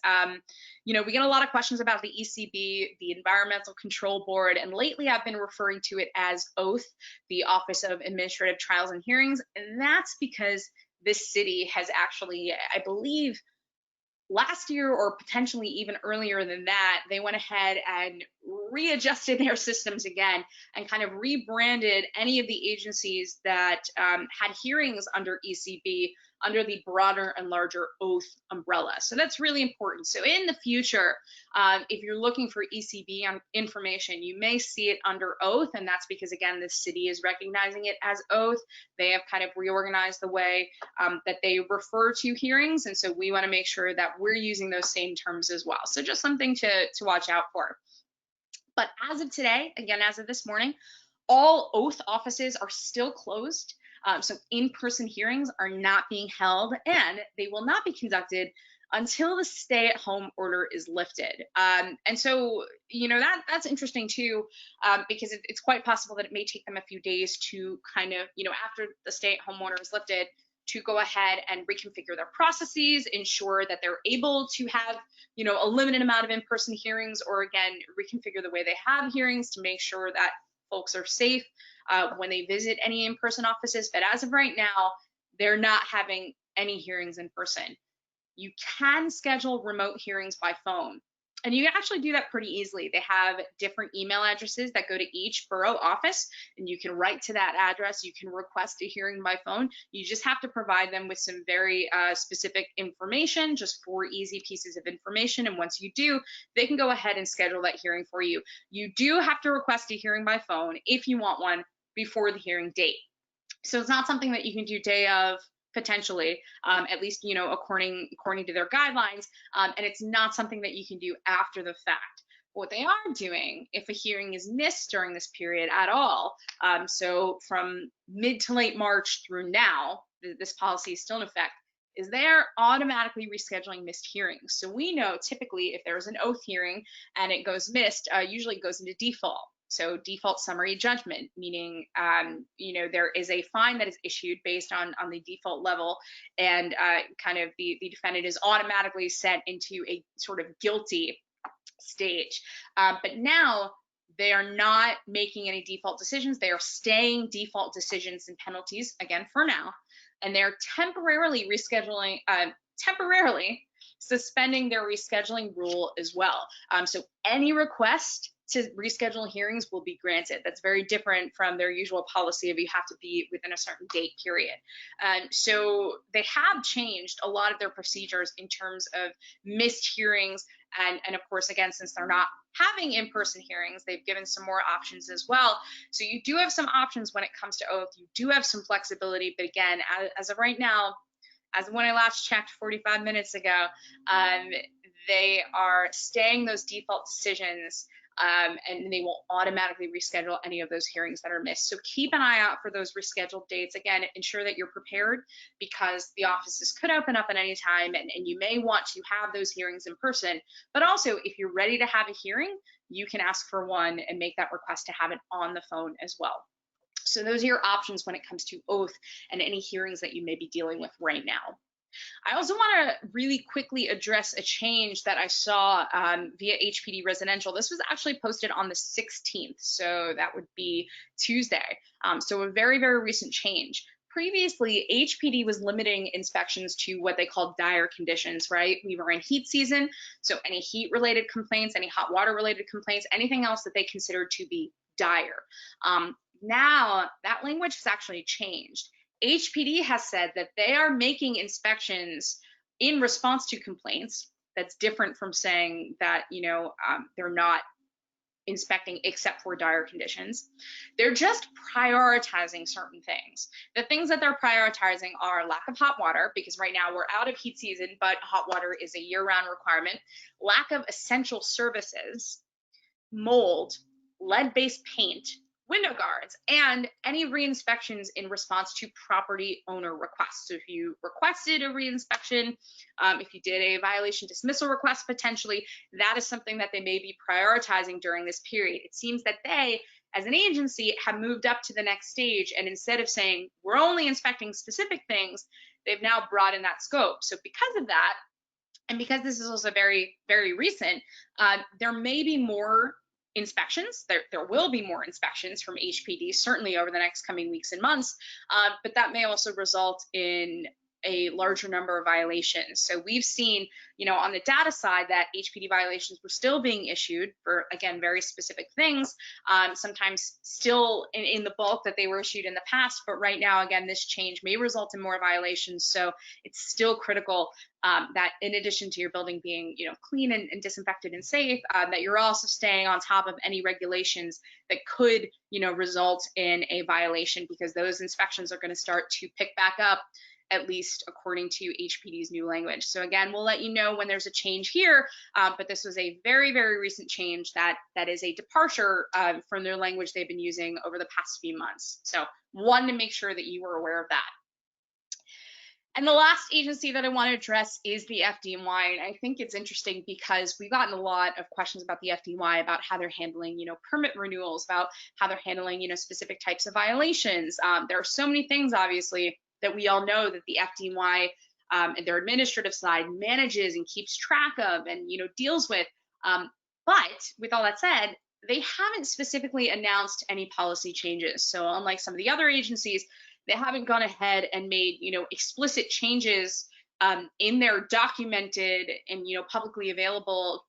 we get a lot of questions about the ECB, the Environmental Control Board, and lately I've been referring to it as OATH, the Office of Administrative Trials and Hearings. And that's because this city has actually, I believe, last year or potentially even earlier than that, they went ahead and readjusted their systems again and kind of rebranded any of the agencies that had hearings under ECB under the broader and larger OATH umbrella. So that's really important. So in the future, if you're looking for ECB information, you may see it under OATH, and that's because, again, the city is recognizing it as OATH. They have kind of reorganized the way that they refer to hearings, and so we want to make sure that we're using those same terms as well. So just something to watch out for. But as of today, again, as of this morning, all OATH offices are still closed. So in-person hearings are not being held, and they will not be conducted until the stay-at-home order is lifted. And so, that's interesting too, because it's quite possible that it may take them a few days to kind of, after the stay-at-home order is lifted, to go ahead and reconfigure their processes, ensure that they're able to have, a limited amount of in-person hearings, or again, reconfigure the way they have hearings to make sure that folks are safe when they visit any in-person offices. But as of right now, they're not having any hearings in person. You can schedule remote hearings by phone, and you can actually do that pretty easily. They have different email addresses that go to each borough office, and you can write to that address. You can request a hearing by phone. You just have to provide them with some very specific information, just 4 easy pieces of information. And once you do, they can go ahead and schedule that hearing for you. You do have to request a hearing by phone if you want one before the hearing date. So it's not something that you can do day of, potentially, at least, according to their guidelines, and it's not something that you can do after the fact. What they are doing, if a hearing is missed during this period at all, so from mid to late March through now, this policy is still in effect, is they're automatically rescheduling missed hearings. So we know typically if there's an OATH hearing and it goes missed, usually it goes into default. So default summary judgment, meaning, there is a fine that is issued based on the default level, and kind of the defendant is automatically sent into a sort of guilty stage. But now they are not making any default decisions. They are staying default decisions and penalties, again, for now, and they're temporarily rescheduling, temporarily suspending their rescheduling rule as well. So any request to reschedule hearings will be granted. That's very different from their usual policy of you have to be within a certain date period. So they have changed a lot of their procedures in terms of missed hearings. And of course, again, since they're not having in-person hearings, they've given some more options as well. So you do have some options when it comes to OATH. You do have some flexibility, but again, as of right now, as when I last checked 45 minutes ago, they are staying those default decisions, and they will automatically reschedule any of those hearings that are missed. So keep an eye out for those rescheduled dates. Again, ensure that you're prepared because the offices could open up at any time, and you may want to have those hearings in person. But also, if you're ready to have a hearing, you can ask for one and make that request to have it on the phone as well. So those are your options when it comes to OATH and any hearings that you may be dealing with right now. I also want to really quickly address a change that I saw via HPD Residential. This was actually posted on the 16th, so that would be Tuesday. So a very, very recent change. previously, HPD was limiting inspections to what they called dire conditions, right? We were in heat season, so any heat-related complaints, any hot water-related complaints, anything else that they considered to be dire. Now, that language has actually changed. HPD has said that they are making inspections in response to complaints. That's different from saying that, they're not inspecting except for dire conditions. They're just prioritizing certain things. The things that they're prioritizing are lack of hot water, because right now we're out of heat season, but hot water is a year-round requirement, lack of essential services, mold, lead-based paint, window guards, and any re-inspections in response to property owner requests. So if you requested a re-inspection, if you did a violation dismissal request potentially, that is something that they may be prioritizing during this period. It seems that they, as an agency, have moved up to the next stage, and instead of saying we're only inspecting specific things, they've now broadened that scope. So because of that, and because this is also very, very recent, there may be more inspections. There will be more inspections from HPD, certainly over the next coming weeks and months, but that may also result in a larger number of violations. So we've seen, on the data side, that HPD violations were still being issued for, again, very specific things, sometimes still in the bulk that they were issued in the past, but right now, again, this change may result in more violations. So it's still critical that in addition to your building being, clean and disinfected and safe, that you're also staying on top of any regulations that could, result in a violation, because those inspections are going to start to pick back up, at least according to HPD's new language. So again, we'll let you know when there's a change here, but this was a very, very recent change that is a departure from their language they've been using over the past few months. So wanted to make sure that you were aware of that. And the last agency that I want to address is the FDNY. And I think it's interesting because we've gotten a lot of questions about the FDNY, about how they're handling, permit renewals, about how they're handling, specific types of violations. There are so many things, obviously, that we all know that the FDNY and their administrative side manages and keeps track of and, deals with. But with all that said, they haven't specifically announced any policy changes. So unlike some of the other agencies, they haven't gone ahead and made, explicit changes in their documented and, publicly available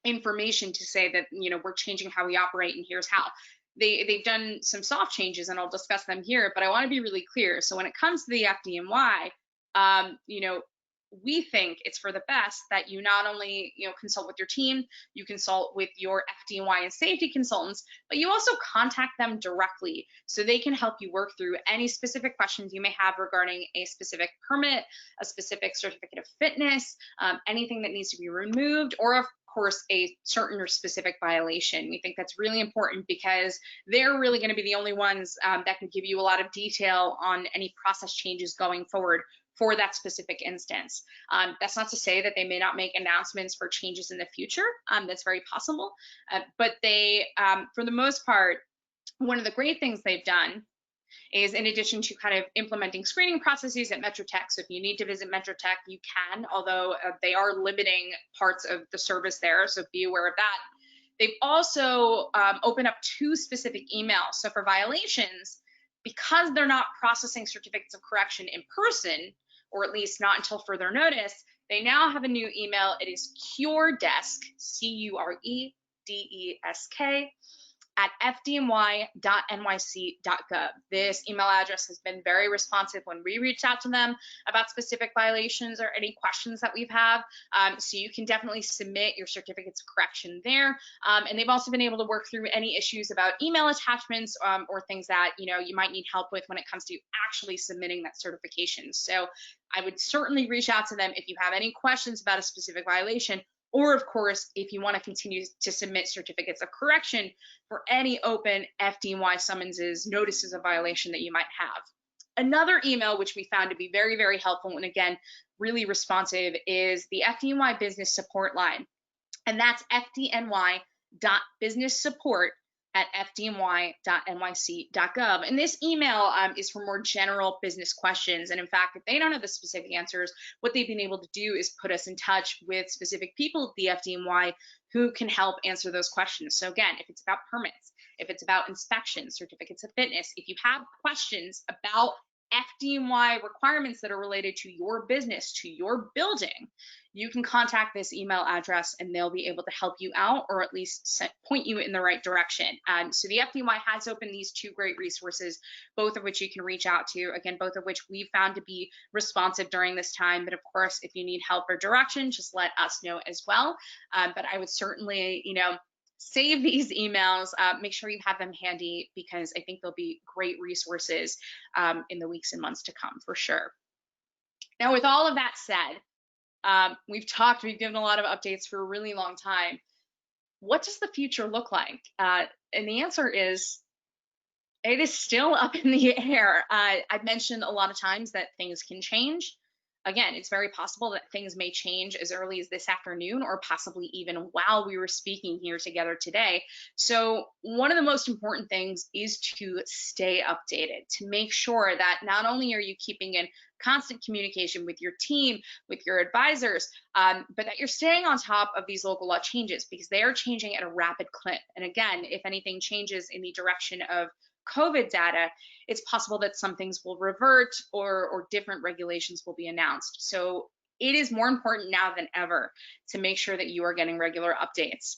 information to say that, we're changing how we operate and here's how. They've done some soft changes, and I'll discuss them here, but I want to be really clear. So when it comes to the FDNY, we think it's for the best that you not only, consult with your team, you consult with your FDNY and safety consultants, but you also contact them directly so they can help you work through any specific questions you may have regarding a specific permit, a specific certificate of fitness, anything that needs to be removed, or of course a certain or specific violation. We think that's really important because they're really going to be the only ones that can give you a lot of detail on any process changes going forward for that specific instance. That's not to say that they may not make announcements for changes in the future. That's very possible. But they, for the most part, one of the great things they've done is, in addition to kind of implementing screening processes at MetroTech, so if you need to visit MetroTech, you can, although they are limiting parts of the service there, so be aware of that. They've also opened up 2 specific emails. So for violations, because they're not processing certificates of correction in person, or at least not until further notice, they now have a new email. It is curedesk, CUREDESK, at fdny.nyc.gov. This email address has been very responsive when we reached out to them about specific violations or any questions that we've had. So you can definitely submit your certificates of correction there. And they've also been able to work through any issues about email attachments or things that you might need help with when it comes to actually submitting that certification. So I would certainly reach out to them if you have any questions about a specific violation, or of course, if you want to continue to submit certificates of correction for any open FDNY summonses, notices of violation that you might have. Another email which we found to be very, very helpful and again, really responsive is the FDNY business support line. And that's fdny.businesssupport@fdny.nyc.gov. And this email is for more general business questions. And in fact, if they don't have the specific answers, what they've been able to do is put us in touch with specific people at the FDNY who can help answer those questions. So again, if it's about permits, if it's about inspections, certificates of fitness, if you have questions about FDNY requirements that are related to your business, to your building, you can contact this email address and they'll be able to help you out, or at least point you in the right direction. So the FDNY has opened these two great resources, both of which you can reach out to. Again, both of which we found to be responsive during this time. But of course, if you need help or direction, just let us know as well. But I would certainly, save these emails, make sure you have them handy, because I think they'll be great resources in the weeks and months to come for sure. Now, with all of that said, we've given a lot of updates for a really long time. What does the future look like? And the answer is, it is still up in the air. I've mentioned a lot of times that things can change. Again, it's very possible that things may change as early as this afternoon, or possibly even while we were speaking here together today. So one of the most important things is to stay updated, to make sure that not only are you keeping in constant communication with your team, with your advisors, but that you're staying on top of these local law changes, because they are changing at a rapid clip. And again, if anything changes in the direction of COVID data, it's possible that some things will revert, or different regulations will be announced. So it is more important now than ever to make sure that you are getting regular updates.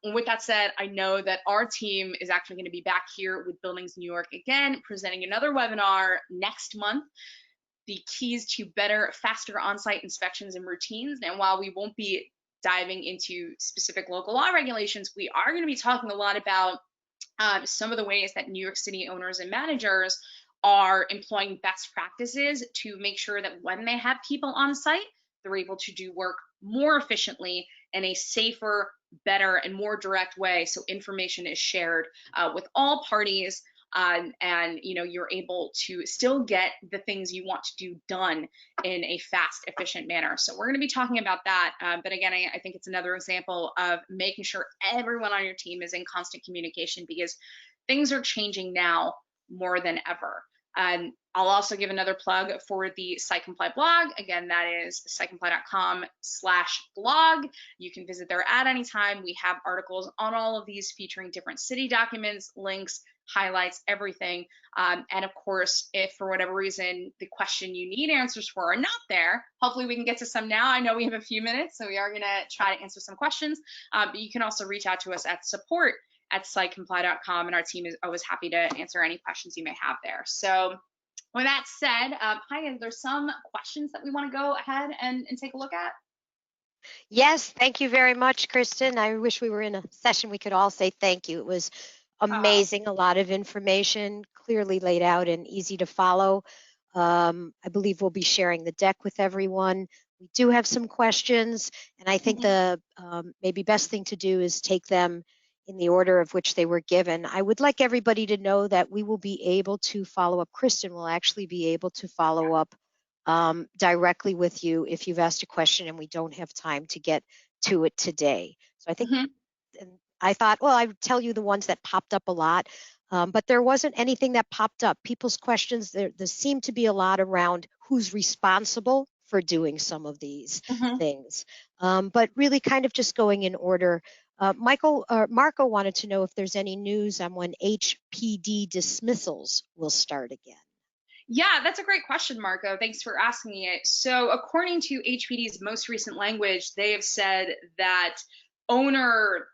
With that said, I know that our team is actually going to be back here with Buildings New York again, presenting another webinar next month, the keys to better, faster on-site inspections and routines. And while we won't be diving into specific local law regulations, we are going to be talking a lot about some of the ways that New York City owners and managers are employing best practices to make sure that when they have people on site, they're able to do work more efficiently in a safer, better, and more direct way. So information is shared with all parties, and you're able to still get the things you want to do done in a fast, efficient manner. So we're going to be talking about that. But again, I think it's another example of making sure everyone on your team is in constant communication, because things are changing now more than ever. I'll also give another plug for the SiteCompli blog. Again, that is sitecompli.com/blog. You can visit there at any time. We have articles on all of these featuring different city documents, links, highlights, everything. And of course, if for whatever reason the question you need answers for are not there, hopefully we can get to some now. I know we have a few minutes, so we are going to try to answer some questions. But you can also reach out to us at support@sitecompli.com, and our team is always happy to answer any questions you may have there. So with that said, hi, there's some questions that we want to go ahead and take a look at. Yes, thank you very much, Kristen. I wish we were in a session we could all say thank you. It was amazing, a lot of information, clearly laid out and easy to follow. I believe we'll be sharing the deck with everyone. We do have some questions, and I think the maybe best thing to do is take them in the order of which they were given. I would like everybody to know that we will be able to follow up. Kristen will actually be able to follow up directly with you if you've asked a question and we don't have time to get to it today. So I think, and I thought, well, I would tell you the ones that popped up a lot, but there wasn't anything that popped up. People's questions, there seemed to be a lot around who's responsible for doing some of these things, but really kind of just going in order. Marco wanted to know if there's any news on when HPD dismissals will start again. Yeah, that's a great question, Marco. Thanks for asking it. So according to HPD's most recent language, they have said that owner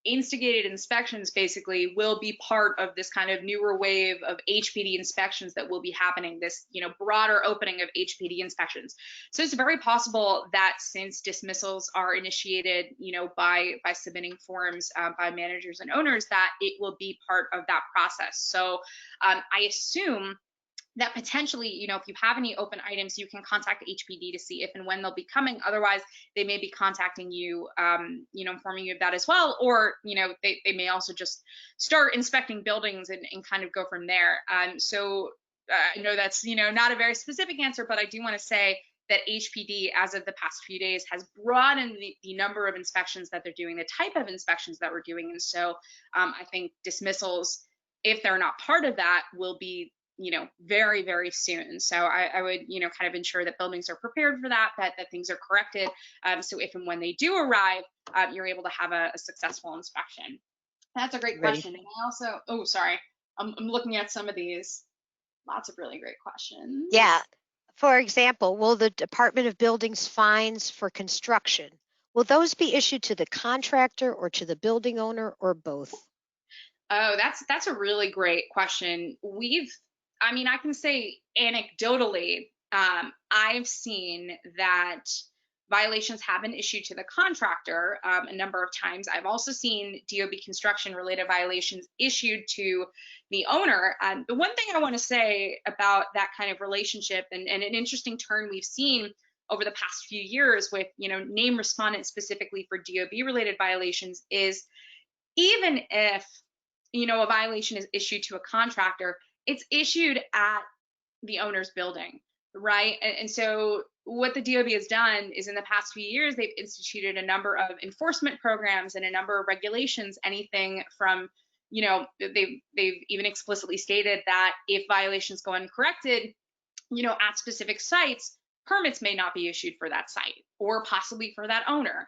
instigated inspections basically will be part of this kind of newer wave of HPD inspections that will be happening, this broader opening of HPD inspections. So it's very possible that since dismissals are initiated by submitting forms by managers and owners, that it will be part of that process. So I assume that potentially, if you have any open items, you can contact HPD to see if and when they'll be coming. Otherwise, they may be contacting you, informing you of that as well. Or, they may also just start inspecting buildings and kind of go from there. So I know that's, not a very specific answer, but I do want to say that HPD, as of the past few days, has broadened the number of inspections that they're doing, the type of inspections that we're doing. And so I think dismissals, if they're not part of that, will be very, very soon. So I would, kind of ensure that buildings are prepared for that things are corrected. So if and when they do arrive, you're able to have a successful inspection. That's a great question. And I also, oh, sorry, I'm looking at some of these. Lots of really great questions. Yeah. For example, will the Department of Buildings fines for construction, will those be issued to the contractor or to the building owner or both? Oh, that's a really great question. I mean, I can say anecdotally, I've seen that violations have been issued to the contractor a number of times. I've also seen DOB construction related violations issued to the owner. The one thing I want to say about that kind of relationship, and an interesting turn we've seen over the past few years with, name respondent specifically for DOB related violations, is even if a violation is issued to a contractor, it's issued at the owner's building, right? And so what the DOB has done is in the past few years, they've instituted a number of enforcement programs and a number of regulations, anything from, they've even explicitly stated that if violations go uncorrected, at specific sites, permits may not be issued for that site or possibly for that owner.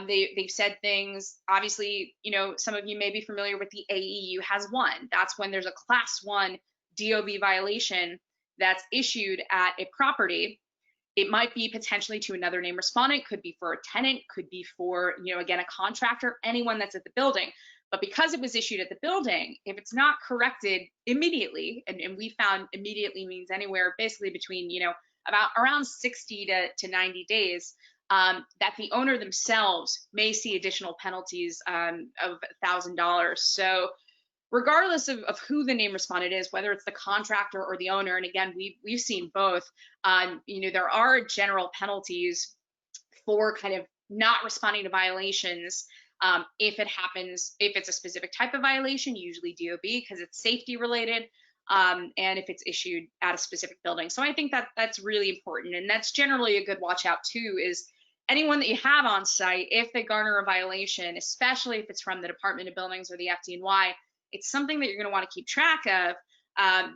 They've said things, obviously, some of you may be familiar with the AEU has one. That's when there's a class 1 DOB violation that's issued at a property. It might be potentially to another name respondent, could be for a tenant, could be for, again, a contractor, anyone that's at the building. But because it was issued at the building, if it's not corrected immediately, and we found immediately means anywhere basically between, about around 60 to 90 days, that the owner themselves may see additional penalties of $1,000. So regardless of who the name respondent is, whether it's the contractor or the owner, and again, we've seen both, there are general penalties for kind of not responding to violations. If it's a specific type of violation, usually DOB because it's safety related, and if it's issued at a specific building. So I think that that's really important, and that's generally a good watch out too, is anyone that you have on site, if they garner a violation, especially if it's from the Department of Buildings or the FDNY, it's something that you're going to want to keep track of,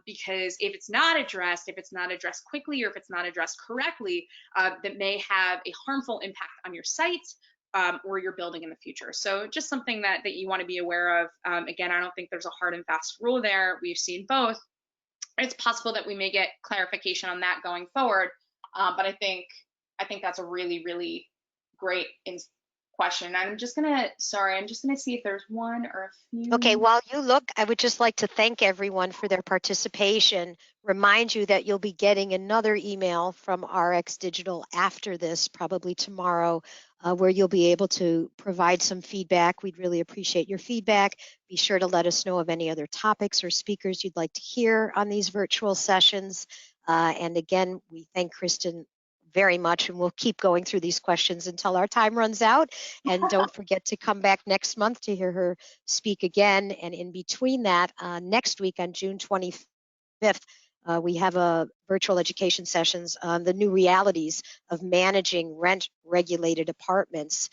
because if it's not addressed quickly, or if it's not addressed correctly, that may have a harmful impact on your site or your building in the future. So just something that you want to be aware of. Again, I don't think there's a hard and fast rule there. We've seen both. It's possible that we may get clarification on that going forward, but I think that's a really, really great question. I'm just gonna see if there's one or a few. Okay, while you look, I would just like to thank everyone for their participation. Remind you that you'll be getting another email from RX Digital after this, probably tomorrow, where you'll be able to provide some feedback. We'd really appreciate your feedback. Be sure to let us know of any other topics or speakers you'd like to hear on these virtual sessions. And again, we thank Kristen very much, and we'll keep going through these questions until our time runs out. And don't forget to come back next month to hear her speak again. And in between that, next week on June 25th, we have a virtual education sessions on the new realities of managing rent-regulated apartments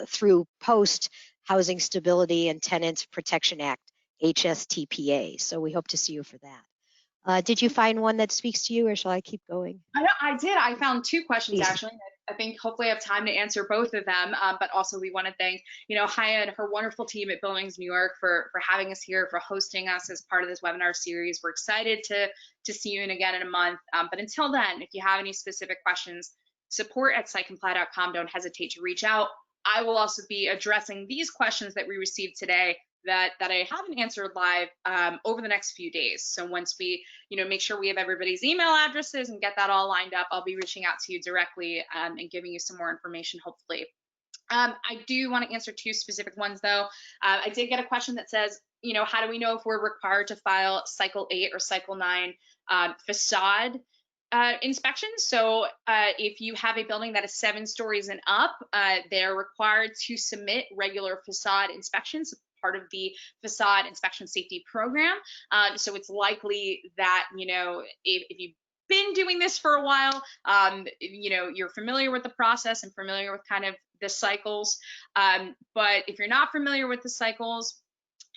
through post Housing Stability and Tenant Protection Act, HSTPA. So we hope to see you for that. Did you find one that speaks to you, or shall I keep going? I did. I found two questions, Please. actually. I think hopefully I have time to answer both of them. But also we want to thank, Haya and her wonderful team at BuildingsNY for having us here, for hosting us as part of this webinar series. We're excited to see you again in a month. But until then, if you have any specific questions, support@sitecompli.com. Don't hesitate to reach out. I will also be addressing these questions that we received today that I haven't answered live over the next few days. So once we, make sure we have everybody's email addresses and get that all lined up, I'll be reaching out to you directly and giving you some more information, hopefully. I do want to answer two specific ones, though. I did get a question that says, how do we know if we're required to file Cycle 8 or Cycle 9 facade inspections? So if you have a building that is 7 stories and up, they're required to submit regular facade inspections, part of the facade inspection safety program. So it's likely that, if you've been doing this for a while, you're familiar with the process and familiar with kind of the cycles. But if you're not familiar with the cycles,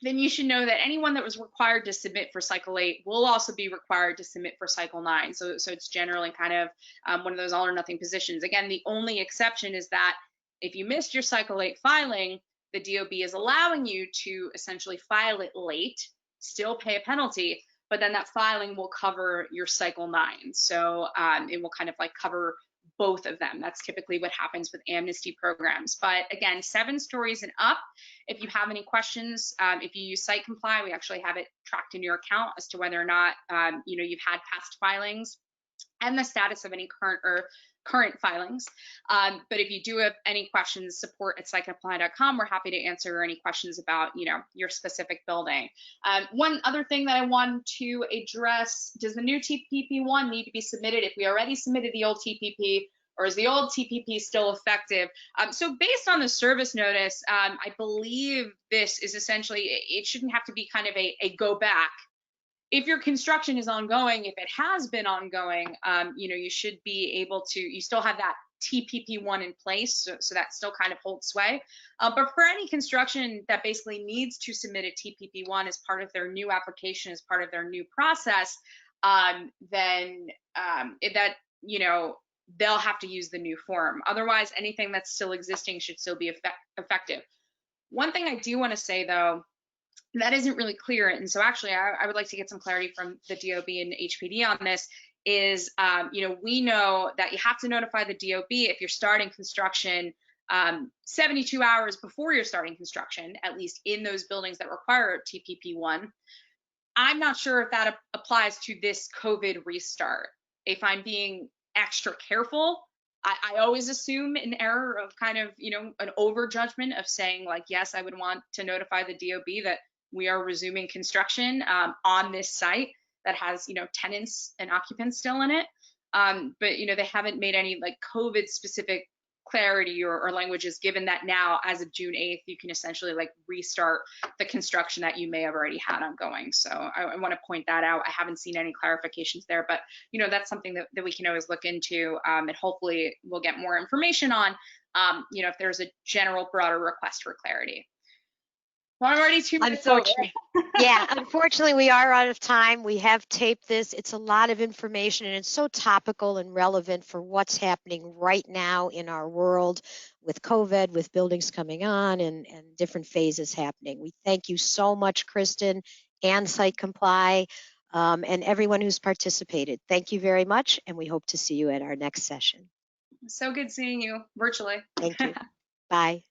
then you should know that anyone that was required to submit for Cycle 8 will also be required to submit for Cycle 9. So it's generally kind of one of those all or nothing positions. Again, the only exception is that if you missed your Cycle 8 filing, the DOB is allowing you to essentially file it late, still pay a penalty, but then that filing will cover your cycle 9. So it will kind of like cover both of them. That's typically what happens with amnesty programs. But again, 7 stories and up. If you have any questions, if you use SiteCompli, we actually have it tracked in your account as to whether or not you've had past filings and the status of any current filings. But if you do have any questions, support at SiteCompli.com. We're happy to answer any questions about your specific building. One other thing that I want to address: does the new TPP1 need to be submitted if we already submitted the old TPP, or is the old TPP still effective? So based on the service notice, I believe this is essentially, it shouldn't have to be kind of a go back. If your construction is ongoing, if it has been ongoing, you should be able to, you still have that TPP1 in place, so that still kind of holds sway. But for any construction that basically needs to submit a TPP1 as part of their new application, as part of their new process, then they'll have to use the new form. Otherwise, anything that's still existing should still be effective. One thing I do want to say, though, that isn't really clear, and so actually I would like to get some clarity from the DOB and HPD on this, is we know that you have to notify the DOB if you're starting construction 72 hours before you're starting construction, at least in those buildings that require TPP1. I'm not sure if that applies to this COVID restart. If I'm being extra careful, I always assume an error of kind of, an over judgment of saying like, yes, I would want to notify the DOB that we are resuming construction on this site that has, tenants and occupants still in it. But, they haven't made any like COVID specific clarity or languages, given that now as of June 8th, you can essentially like restart the construction that you may have already had ongoing. So I want to point that out. I haven't seen any clarifications there, but that's something that we can always look into, and hopefully we'll get more information on, if there's a general broader request for clarity. Well, I'm already 2 minutes over. Yeah, unfortunately, we are out of time. We have taped this. It's a lot of information, and it's so topical and relevant for what's happening right now in our world with COVID, with buildings coming on, and different phases happening. We thank you so much, Kristen and SiteCompli, and everyone who's participated. Thank you very much, and we hope to see you at our next session. So good seeing you virtually. Thank you. Bye.